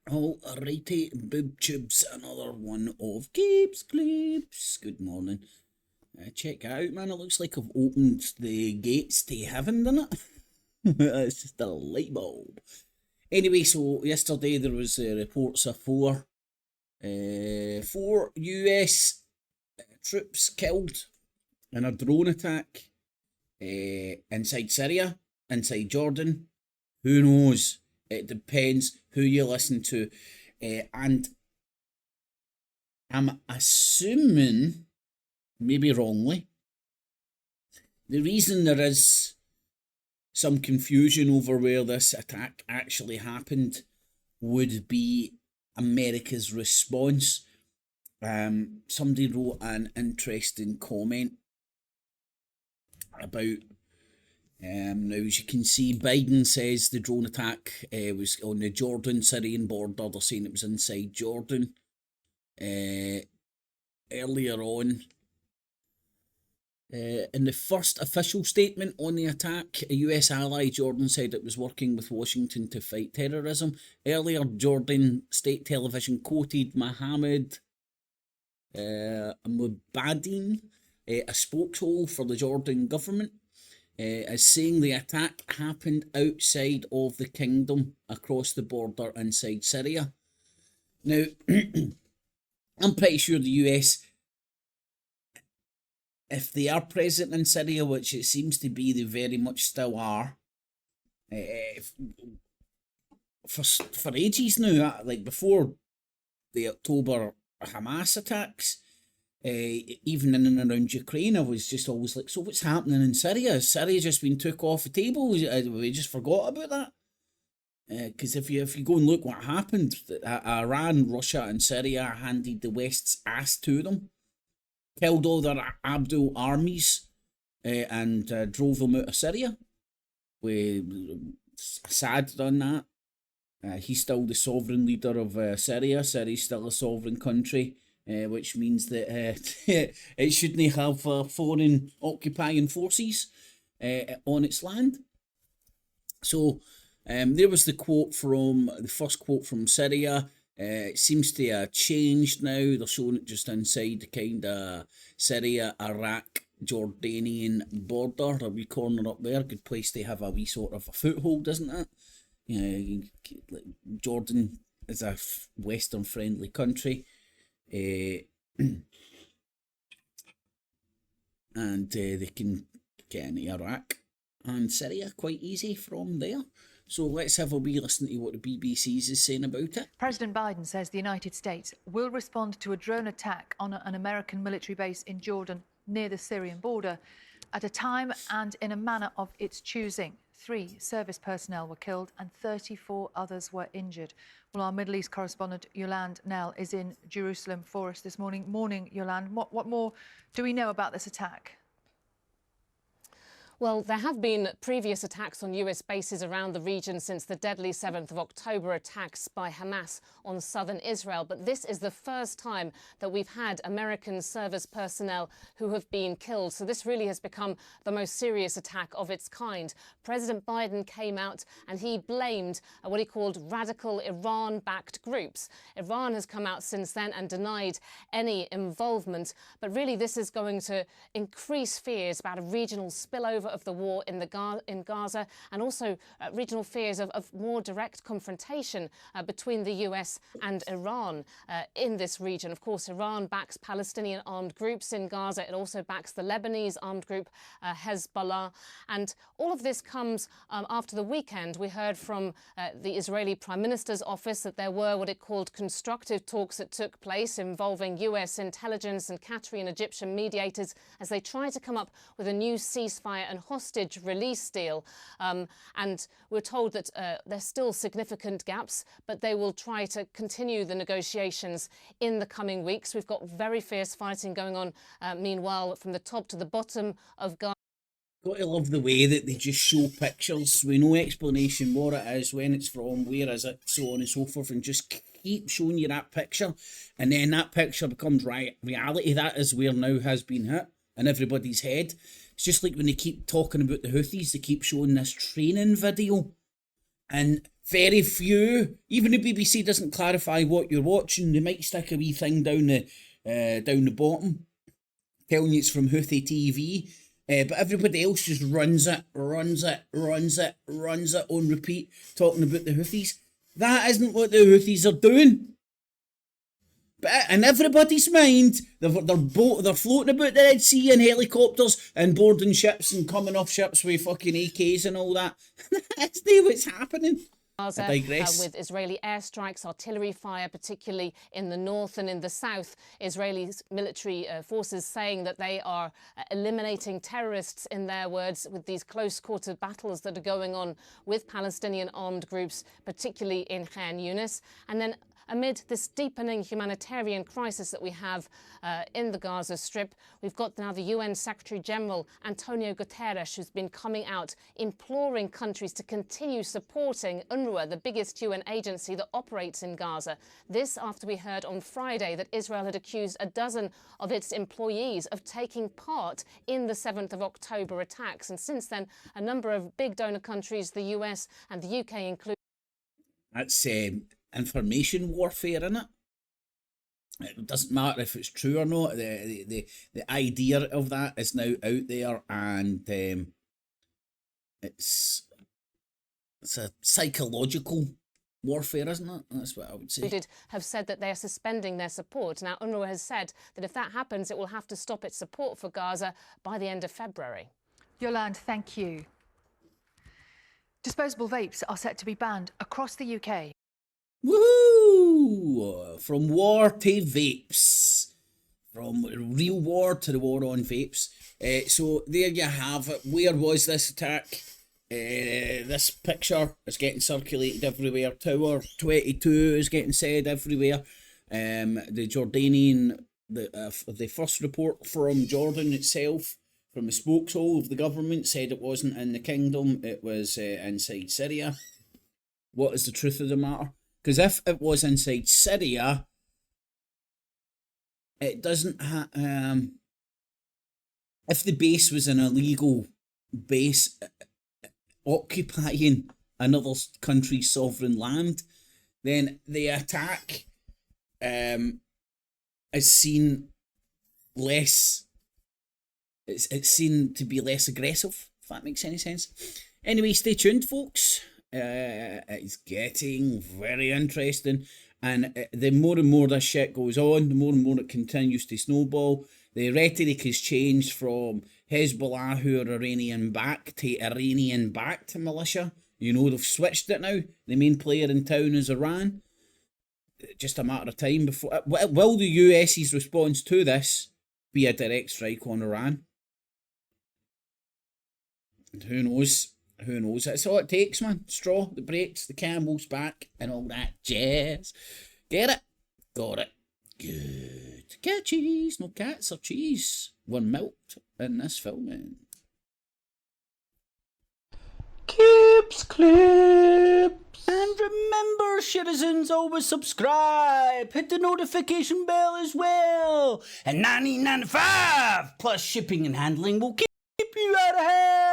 Alrighty, boob tubes, another one of Gabe's Clips. Good morning. Check it out, man. It looks like I've opened the gates to heaven, doesn't it? It's just a light bulb. Anyway, so yesterday there was reports of four US troops killed in a drone attack inside Syria, inside Jordan. Who knows? It depends who you listen to. And I'm assuming, maybe wrongly, the reason there is some confusion over where this attack actually happened would be America's response. Somebody wrote an interesting comment about now, as you can see, Biden says the drone attack was on the Jordan-Syrian border. They're saying it was inside Jordan. Earlier on, in the first official statement on the attack, a US ally, Jordan, said it was working with Washington to fight terrorism. Earlier, Jordan state television quoted Mohammed Mubadin, a spokeshole for the Jordan government, as saying the attack happened outside of the kingdom across the border inside Syria. Now, I'm pretty sure the US, if they are present in Syria, which it seems to be, they very much still are, for ages now, like before the October Hamas attacks, even in and around Ukraine, I was just always like, so what's happening in Syria? Has Syria just been took off the table? We just forgot about that? Because if you go and look what happened, Iran, Russia and Syria handed the West's ass to them, killed all their Abdul armies, and drove them out of Syria. Assad done that. He's still the sovereign leader of Syria. Syria's still a sovereign country. Which means that it shouldn't have foreign occupying forces on its land. So there was the first quote from Syria. It seems to have changed now. They're showing it just inside the kind of Syria, Iraq, Jordanian border. A wee corner up there. Good place to have a wee sort of a foothold, isn't it? Jordan is a Western friendly country. And they can get into Iraq and Syria quite easy from there. So let's have a wee listen to what the BBC's is saying about it. President Biden says the United States will respond to a drone attack on an American military base in Jordan near the Syrian border at a time and in a manner of its choosing. 3 service personnel were killed and 34 others were injured. Well, our Middle East correspondent Yolande Nell is in Jerusalem for us this morning. Morning, Yolande. What more do we know about this attack? Well, there have been previous attacks on US bases around the region since the deadly 7th of October attacks by Hamas on southern Israel. But this is the first time that we've had American service personnel who have been killed. So this really has become the most serious attack of its kind. President Biden came out and he blamed what he called radical Iran-backed groups. Iran has come out since then and denied any involvement. But really, this is going to increase fears about a regional spillover of the war in Gaza, and also regional fears of more direct confrontation between the US and Iran in this region. Of course, Iran backs Palestinian armed groups in Gaza. It also backs the Lebanese armed group Hezbollah. And all of this comes after the weekend. We heard from the Israeli Prime Minister's office that there were what it called constructive talks that took place involving US intelligence and Qatari and Egyptian mediators as they tried to come up with a new ceasefire and hostage release deal. And we're told that there's still significant gaps, but they will try to continue the negotiations in the coming weeks. We've got very fierce fighting going on, meanwhile, from the top to the bottom of Gaza. Got to love the way that they just show pictures with no explanation what it is, when it's from, where is it, so on and so forth, and just keep showing you that picture, and then that picture becomes reality. That is where now has been hit in everybody's head. It's just like when they keep talking about the Houthis, they keep showing this training video, and Very few. Even the BBC doesn't clarify what you're watching. They might stick a wee thing down the bottom, telling you it's from Houthi TV. But everybody else just runs it on repeat, talking about the Houthis. That isn't what the Houthis are doing. But in everybody's mind, they're floating about the Red Sea in helicopters and boarding ships and coming off ships with fucking AKs and all that. That's not what's happening. Gaza, I digress. with Israeli airstrikes, artillery fire, particularly in the north and in the south. Israeli military forces saying that they are eliminating terrorists, in their words, with these close-quarter battles that are going on with Palestinian armed groups, particularly in Khan Yunis. And then amid this deepening humanitarian crisis that we have in the Gaza Strip, we've got now the UN Secretary-General Antonio Guterres, who's been coming out imploring countries to continue supporting UNRWA, the biggest UN agency that operates in Gaza. This after we heard on Friday that Israel had accused a dozen of its employees of taking part in the 7th of October attacks. And since then, a number of big donor countries, the US and the UK included. That's information warfare, innit? It doesn't matter if it's true or not. The idea of that is now out there, and it's a psychological warfare, isn't it? That's what I would say. Have said that they are suspending their support. Now, UNRWA has said that if that happens, it will have to stop its support for Gaza by the end of February. Yolande, thank you. Disposable vapes are set to be banned across the UK. Woohoo! From war to vapes. From real war to the war on vapes. So there you have it. Where was this attack? This picture is getting circulated everywhere. Tower 22 is getting said everywhere. The Jordanian, the first report from Jordan itself, from the spokeshole of the government, said it wasn't in the kingdom, it was inside Syria. What is the truth of the matter? Because if it was inside Syria, it doesn't if the base was an illegal base occupying another country's sovereign land, then the attack is seen less. It's seen to be less aggressive, if that makes any sense. Anyway, stay tuned, folks. It's getting very interesting, and the more and more this shit goes on, the more and more it continues to snowball. The rhetoric has changed from Hezbollah, who are Iranian-backed, to Iranian-backed militia. You know, they've switched it now. The main player in town is Iran. Just a matter of time before... Will the US's response to this be a direct strike on Iran? And who knows? Who knows? That's all it takes, man. Straw, the brakes, the camel's back, and all that jazz. Get it? Got it. Good. Cat cheese. No cats or cheese. Were milked in this filming. Clips, clips. And remember, citizens, always subscribe. Hit the notification bell as well. And $19.95 plus shipping and handling will keep you out of hell.